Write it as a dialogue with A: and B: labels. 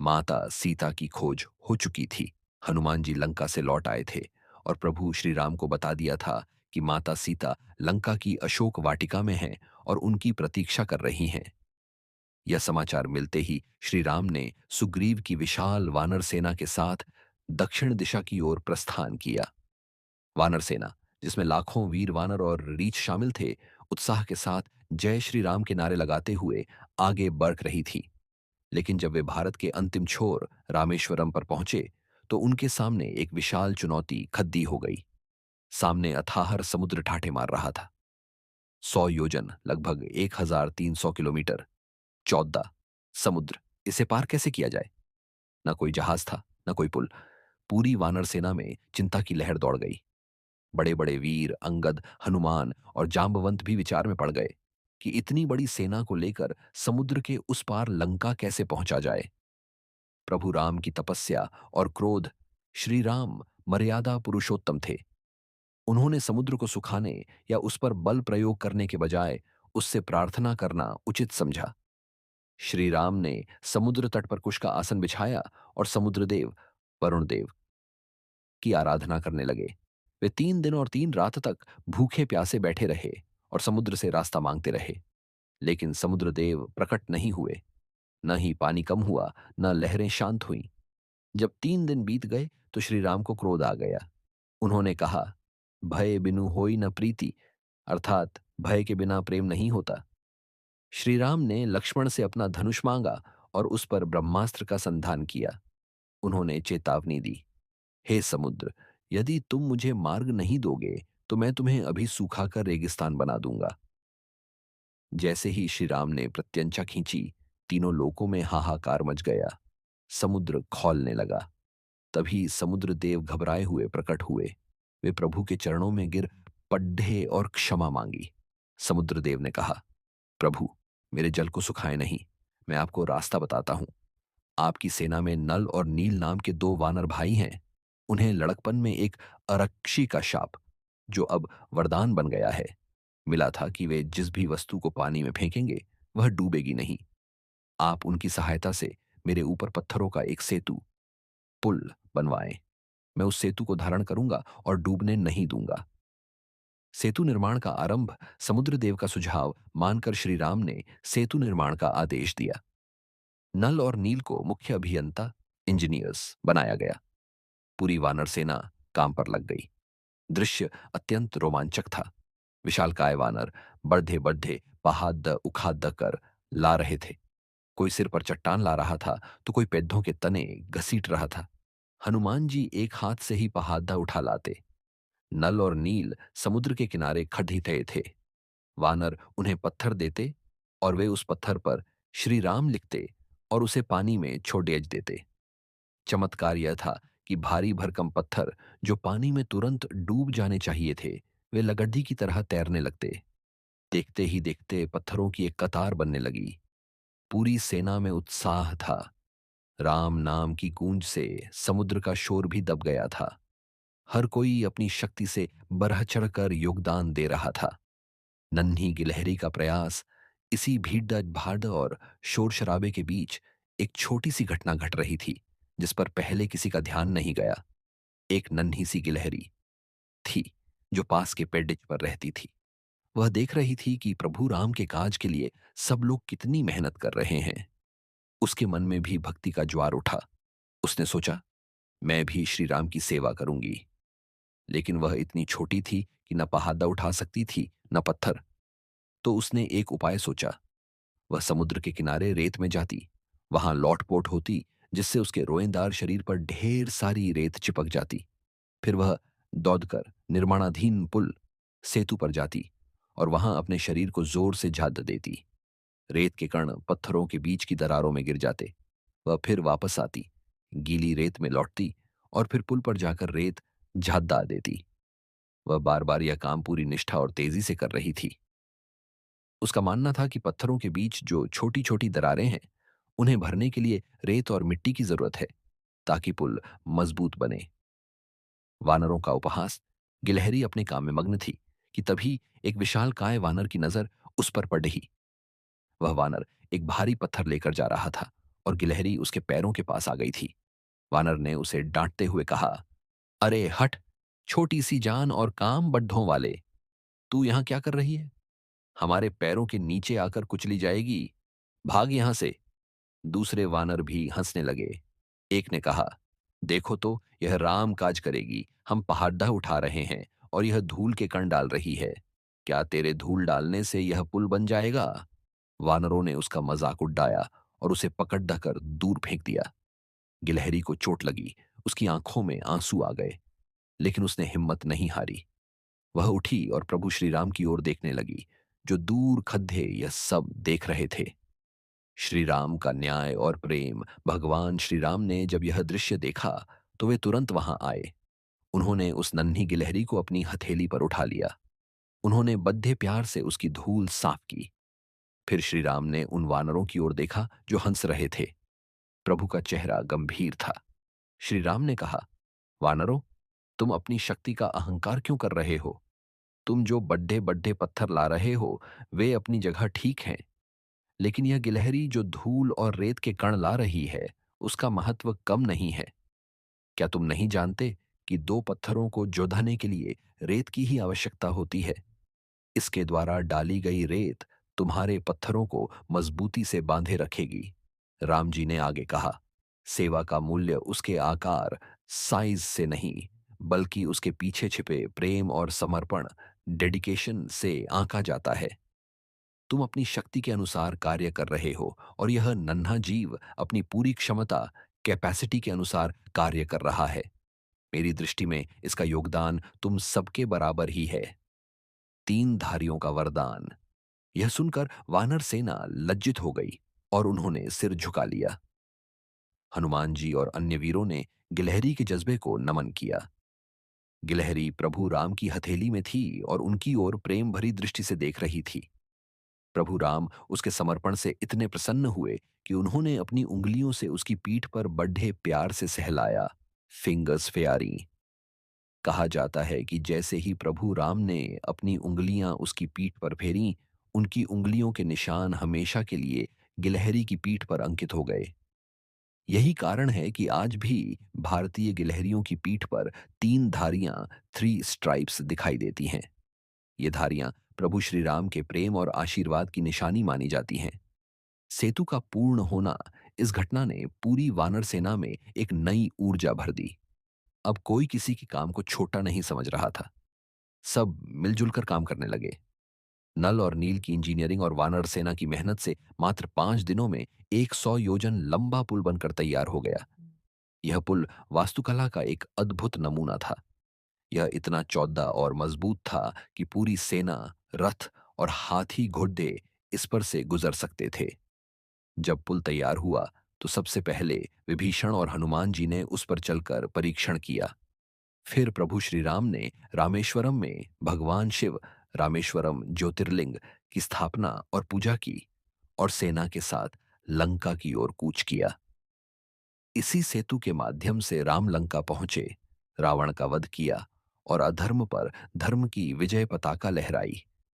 A: माता सीता की खोज हो चुकी थी। हनुमान जी लंका से लौट आए थे और प्रभु श्री राम को बता दिया था कि माता सीता लंका की अशोक वाटिका में हैं और उनकी प्रतीक्षा कर रही हैं। यह समाचार मिलते ही श्री राम ने सुग्रीव की विशाल वानर सेना के साथ दक्षिण दिशा की ओर प्रस्थान किया। वानर सेना, जिसमें लाखों वीर वानर और रीछ शामिल थे, उत्साह के साथ जय श्री राम के नारे लगाते हुए आगे बढ़ रही थी। लेकिन जब वे भारत के अंतिम छोर रामेश्वरम पर पहुंचे, तो उनके सामने एक विशाल चुनौती खद्दी हो गई। सामने अथाहर समुद्र ठाठे मार रहा था। 100 योजन, लगभग 1300 किलोमीटर चौदह समुद्र, इसे पार कैसे किया जाए? न कोई जहाज था, न कोई पुल। पूरी वानर सेना में चिंता की लहर दौड़ गई। बड़े बड़े वीर अंगद, हनुमान और जांबवंत भी विचार में पड़ गए कि इतनी बड़ी सेना को लेकर समुद्र के उस पार लंका कैसे पहुंचा जाए। प्रभु राम की तपस्या और क्रोध। श्री राम मर्यादा पुरुषोत्तम थे। उन्होंने समुद्र को सुखाने या उस पर बल प्रयोग करने के बजाय उससे प्रार्थना करना उचित समझा। श्री राम ने समुद्र तट पर कुश का आसन बिछाया और समुद्रदेव, वरुण देव की आराधना करने लगे। वे 3 दिन और 3 रात तक भूखे प्यासे बैठे रहे और समुद्र से रास्ता मांगते रहे। लेकिन समुद्रदेव प्रकट नहीं हुए। न ही पानी कम हुआ, न लहरें शांत हुईं। जब 3 दिन बीत गए तो श्री राम को क्रोध आ गया। उन्होंने कहा, भय बिनु होई न प्रीति, अर्थात भय के बिना प्रेम नहीं होता। श्री राम ने लक्ष्मण से अपना धनुष मांगा और उस पर ब्रह्मास्त्र का संधान किया। उन्होंने चेतावनी दी, हे समुद्र, यदि तुम मुझे मार्ग नहीं दोगे तो मैं तुम्हें अभी सूखा कर रेगिस्तान बना दूंगा। जैसे ही श्री राम ने प्रत्यंचा खींची, तीनों लोकों में हाहाकार मच गया। समुद्र खौलने लगा। तभी समुद्र देव घबराए हुए प्रकट हुए। वे प्रभु के चरणों में गिर पड्ढे और क्षमा मांगी। समुद्र देव ने कहा, प्रभु, मेरे जल को सुखाए नहीं। मैं आपको रास्ता बताता हूं। आपकी सेना में नल और नील नाम के 2 वानर भाई हैं। उन्हें लड़कपन में एक अरक्षी का शाप, जो अब वरदान बन गया है, मिला था कि वे जिस भी वस्तु को पानी में फेंकेंगे वह डूबेगी नहीं। आप उनकी सहायता से मेरे ऊपर पत्थरों का एक सेतु, पुल बनवाएं। मैं उस सेतु को धारण करूंगा और डूबने नहीं दूंगा। सेतु निर्माण का आरंभ समुद्रदेव का सुझाव मानकर श्री राम ने सेतु निर्माण का आदेश दिया। नल और नील को मुख्य अभियंता, इंजीनियर्स बनाया गया। पूरी वानर सेना काम पर लग गई। दृश्य अत्यंत रोमांचक था। विशालकाय वानर बढ़े बढ़े पहाड़ उखाड़ कर ला रहे थे। कोई सिर पर चट्टान ला रहा था तो कोई पेड़ों के तने घसीट रहा था। हनुमान जी एक हाथ से ही पहाड़ा उठा लाते। नल और नील समुद्र के किनारे खड़े थे। वानर उन्हें पत्थर देते और वे उस पत्थर पर श्री राम लिखते और उसे पानी में छोड़ेज देते। चमत्कार यह था कि भारी भरकम पत्थर, जो पानी में तुरंत डूब जाने चाहिए थे, वे लगड्डी की तरह तैरने लगते। देखते ही देखते पत्थरों की एक कतार बनने लगी। पूरी सेना में उत्साह था। राम नाम की गूंज से समुद्र का शोर भी दब गया था। हर कोई अपनी शक्ति से बढ़ चढ़कर योगदान दे रहा था। नन्ही गिलहरी का प्रयास। इसी भीड़ भाड़ और शोर शराबे के बीच एक छोटी सी घटना घट रही थी, जिस पर पहले किसी का ध्यान नहीं गया। एक नन्ही सी गिलहरी थी जो पास के पेड़ पर रहती थी। वह देख रही थी कि प्रभु राम के काज के लिए सब लोग कितनी मेहनत कर रहे हैं। उसके मन में भी भक्ति का ज्वार उठा। उसने सोचा, मैं भी श्री राम की सेवा करूंगी। लेकिन वह इतनी छोटी थी कि न पहाड़ा उठा सकती थी, न पत्थर। तो उसने एक उपाय सोचा। वह समुद्र के किनारे रेत में जाती, वहां लौटपोट होती, जिससे उसके रोएंदार शरीर पर ढेर सारी रेत चिपक जाती। फिर वह दौड़कर निर्माणाधीन पुल, सेतु पर जाती और वहां अपने शरीर को जोर से झाद देती। रेत के कण पत्थरों के बीच की दरारों में गिर जाते। वह फिर वापस आती, गीली रेत में लौटती और फिर पुल पर जाकर रेत झाद्दा देती। वह बार बार यह काम पूरी निष्ठा और तेजी से कर रही थी। उसका मानना था कि पत्थरों के बीच जो छोटी छोटी दरारें हैं, उन्हें भरने के लिए रेत और मिट्टी की जरूरत है, ताकि पुल मजबूत बने। वानरों का उपहास। गिलहरी अपने काम में मग्न थी कि तभी एक विशाल काय वानर की नजर उस पर पड़ ही। वह वानर एक भारी पत्थर लेकर जा रहा था और गिलहरी उसके पैरों के पास आ गई थी। वानर ने उसे डांटते हुए कहा, अरे हट, छोटी सी जान और काम बड्ढों वाले, तू यहां क्या कर रही है? हमारे पैरों के नीचे आकर कुचली जाएगी, भाग यहां से। दूसरे वानर भी हंसने लगे। एक ने कहा, देखो तो यह राम काज करेगी, हम पहाड़ा उठा रहे हैं और यह धूल के कण डाल रही है। क्या तेरे धूल डालने से यह पुल बन जाएगा? वानरों ने उसका मजाक उड़ाया और उसे पकड़ ढकर दूर फेंक दिया। गिलहरी को चोट लगी, उसकी आंखों में आंसू आ गए, लेकिन उसने हिम्मत नहीं हारी। वह उठी और प्रभु श्री राम की ओर देखने लगी, जो दूर खद्दे यह सब देख रहे थे। श्री राम का न्याय और प्रेम। भगवान श्री राम ने जब यह दृश्य देखा तो वे तुरंत वहां आए। उन्होंने उस नन्ही गिलहरी को अपनी हथेली पर उठा लिया। उन्होंने बद्धे प्यार से उसकी धूल साफ की। फिर श्री राम ने उन वानरों की ओर देखा जो हंस रहे थे। प्रभु का चेहरा गंभीर था। श्री राम ने कहा, वानरों, तुम अपनी शक्ति का अहंकार क्यों कर रहे हो? तुम जो बड्ढे बड्ढे पत्थर ला रहे हो वे अपनी जगह ठीक हैं, लेकिन यह गिलहरी जो धूल और रेत के कण ला रही है उसका महत्व कम नहीं है। क्या तुम नहीं जानते कि दो पत्थरों को जोड़ने के लिए रेत की ही आवश्यकता होती है? इसके द्वारा डाली गई रेत तुम्हारे पत्थरों को मजबूती से बांधे रखेगी। राम जी ने आगे कहा, सेवा का मूल्य उसके आकार, साइज से नहीं, बल्कि उसके पीछे छिपे प्रेम और समर्पण, डेडिकेशन से आंका जाता है। तुम अपनी शक्ति के अनुसार कार्य कर रहे हो और यह नन्हा जीव अपनी पूरी क्षमता, कैपेसिटी के अनुसार कार्य कर रहा है। मेरी दृष्टि में इसका योगदान तुम सबके बराबर ही है। तीन धारियों का वरदान। यह सुनकर वानर सेना लज्जित हो गई और उन्होंने सिर झुका लिया। हनुमान जी और अन्य वीरों ने गिलहरी के जज्बे को नमन किया। गिलहरी प्रभु राम की हथेली में थी और उनकी ओर प्रेम भरी दृष्टि से देख रही थी। प्रभु राम उसके समर्पण से इतने प्रसन्न हुए कि उन्होंने अपनी उंगलियों से उसकी पीठ पर बड़े प्यार से सहलाया। फिंगर्स फेयारी। कहा जाता है कि जैसे ही प्रभु राम ने अपनी उंगलियां उसकी पीठ पर फेरी, उनकी उंगलियों के निशान हमेशा के लिए गिलहरी की पीठ पर अंकित हो गए। यही कारण है कि आज भी भारतीय गिलहरियों की पीठ पर तीन धारियां, थ्री स्ट्राइप्स दिखाई देती हैं। ये धारियां प्रभु श्री राम के प्रेम और आशीर्वाद की निशानी मानी जाती हैं। सेतु का पूर्ण होना, इस घटना ने पूरी वानर सेना में एक नई ऊर्जा भर दी। अब कोई किसी के काम को छोटा नहीं समझ रहा था। सब मिलजुल कर काम करने लगे। नल और नील की इंजीनियरिंग और वानर सेना की मेहनत से मात्र 5 दिनों में 100 योजन लंबा पुल बनकर तैयार हो गया। यह पुल वास्तुकला का एक अद्भुत नमूना था। यह इतना चौड़ा और मजबूत था कि पूरी सेना, रथ और हाथी घोड़े इस पर से गुजर सकते थे। जब पुल तैयार हुआ तो सबसे पहले विभीषण और हनुमान जी ने उस पर चलकर परीक्षण किया। फिर प्रभु श्री राम ने रामेश्वरम में भगवान शिव, रामेश्वरम ज्योतिर्लिंग की स्थापना और पूजा की और सेना के साथ लंका की ओर कूच किया। इसी सेतु के माध्यम से राम लंका पहुंचे, रावण का वध किया और अधर्म पर धर्म की विजय पताका लहराई।